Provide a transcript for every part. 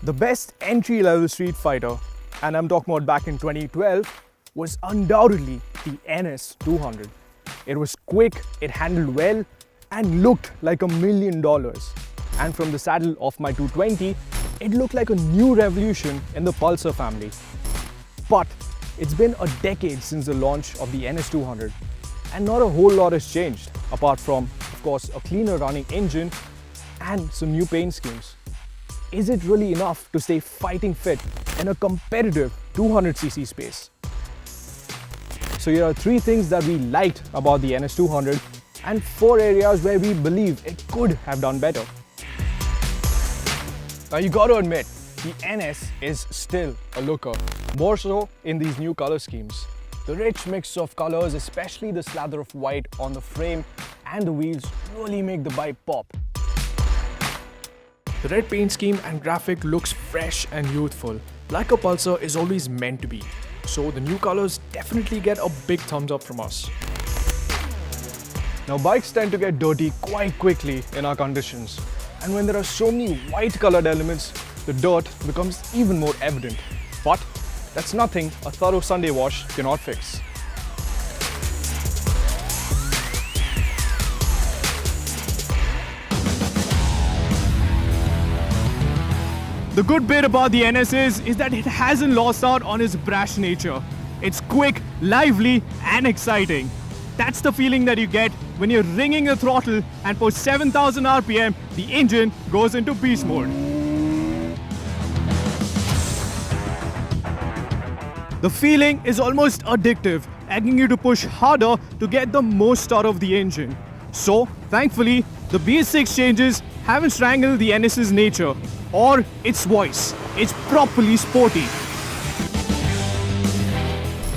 The best entry-level street fighter, and I'm talking about back in 2012, was undoubtedly the NS200. It was quick, it handled well, and looked like $1 million. And from the saddle of my 220, it looked like a new revolution in the Pulsar family. But it's been a decade since the launch of the NS200, and not a whole lot has changed, apart from, of course, a cleaner running engine and some new paint schemes. Is it really enough to stay fighting fit in a competitive 200cc space? So here are 3 things that we liked about the NS200 and 4 areas where we believe it could have done better. Now you got to admit, the NS is still a looker, more so in these new color schemes. The rich mix of colors, especially the slather of white on the frame and the wheels, really make the bike pop. The red paint scheme and graphic looks fresh and youthful, like a Pulsar is always meant to be. So the new colors definitely get a big thumbs up from us. Now bikes tend to get dirty quite quickly in our conditions. And when there are so many white colored elements, the dirt becomes even more evident. But that's nothing a thorough Sunday wash cannot fix. The good bit about the NS is that it hasn't lost out on its brash nature. It's quick, lively, and exciting. That's the feeling that you get when you're ringing the throttle and for 7,000 RPM, the engine goes into beast mode. The feeling is almost addictive, egging you to push harder to get the most out of the engine. So, thankfully, the BS6 changes haven't strangled the NS's nature or its voice. It's properly sporty.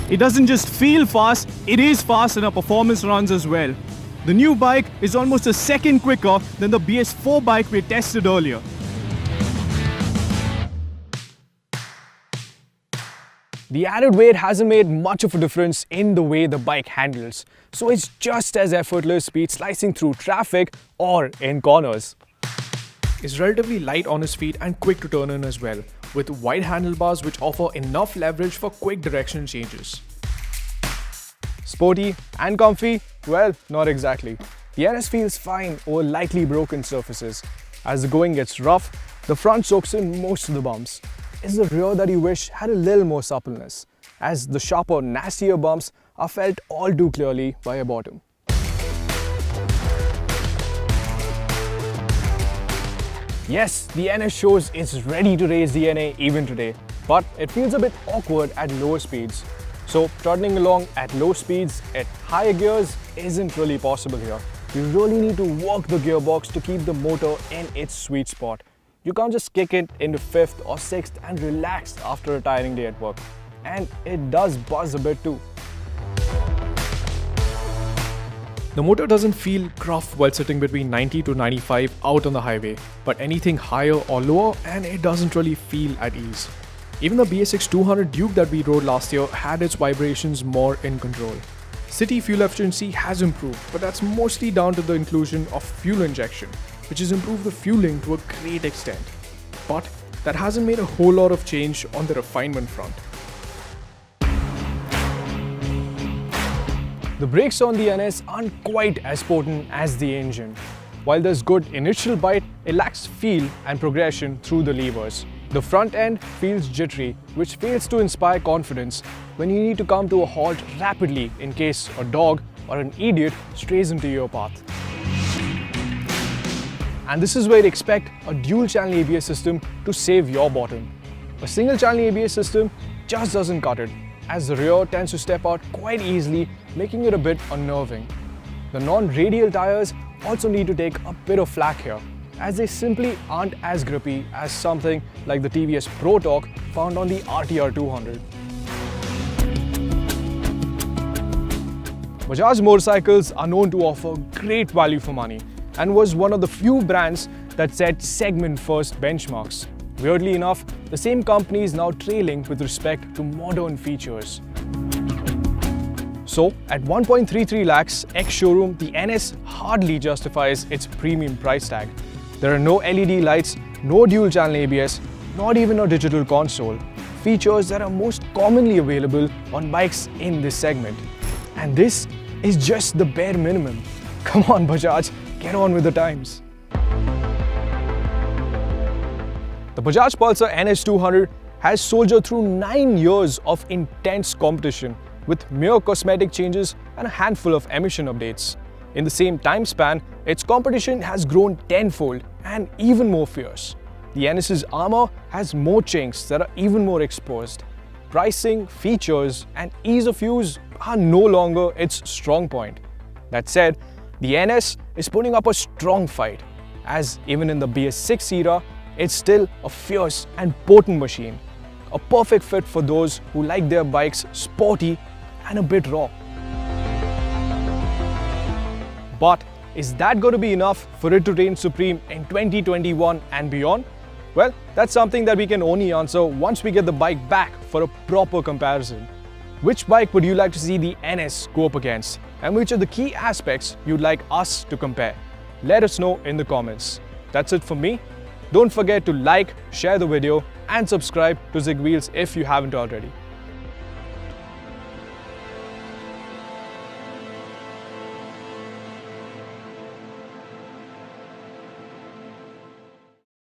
It doesn't just feel fast, it is fast in our performance runs as well. The new bike is almost a second quicker than the BS4 bike we tested earlier. The added weight hasn't made much of a difference in the way the bike handles, so it's just as effortless speed slicing through traffic or in corners. It's relatively light on its feet and quick to turn in as well, with wide handlebars which offer enough leverage for quick direction changes. Sporty and comfy? Well, not exactly. The NS feels fine over lightly broken surfaces. As the going gets rough, the front soaks in most of the bumps. It's the rear that you wish had a little more suppleness, as the sharper, nastier bumps are felt all too clearly by your bottom. Yes, the NS shows it's ready to raise DNA even today, but it feels a bit awkward at lower speeds. So trotting along at low speeds at higher gears isn't really possible here. You really need to work the gearbox to keep the motor in its sweet spot. You can't just kick it into 5th or 6th and relax after a tiring day at work. And it does buzz a bit too. The motor doesn't feel gruff while sitting between 90 to 95 out on the highway, but anything higher or lower and it doesn't really feel at ease. Even the BS6 200 Duke that we rode last year had its vibrations more in control. City fuel efficiency has improved, but that's mostly down to the inclusion of fuel injection, which has improved the fueling to a great extent. But that hasn't made a whole lot of change on the refinement front. The brakes on the NS aren't quite as potent as the engine. While there's good initial bite, it lacks feel and progression through the levers. The front end feels jittery, which fails to inspire confidence when you need to come to a halt rapidly in case a dog or an idiot strays into your path. And this is where you expect a dual-channel ABS system to save your bottom. A single-channel ABS system just doesn't cut it, as the rear tends to step out quite easily, making it a bit unnerving. The non-radial tires also need to take a bit of flack here, as they simply aren't as grippy as something like the TVS Pro Torque found on the RTR 200. Bajaj motorcycles are known to offer great value for money and was one of the few brands that set segment-first benchmarks. Weirdly enough, the same company is now trailing with respect to modern features. So, at 1.33 lakhs ex-showroom, the NS hardly justifies its premium price tag. There are no LED lights, no dual-channel ABS, not even a digital console. Features that are most commonly available on bikes in this segment. And this is just the bare minimum. Come on Bajaj, get on with the times. The Bajaj Pulsar NS200 has soldiered through 9 years of intense competition with mere cosmetic changes and a handful of emission updates. In the same time span, its competition has grown tenfold and even more fierce. The NS's armor has more chinks that are even more exposed. Pricing, features and ease of use are no longer its strong point. That said, the NS is putting up a strong fight, as even in the BS6 era, it's still a fierce and potent machine. A perfect fit for those who like their bikes sporty and a bit raw. But is that going to be enough for it to reign supreme in 2021 and beyond? Well, that's something that we can only answer once we get the bike back for a proper comparison. Which bike would you like to see the NS go up against? And which are the key aspects you'd like us to compare? Let us know in the comments. That's it from me. Don't forget to like, share the video and subscribe to Zig Wheels if you haven't already.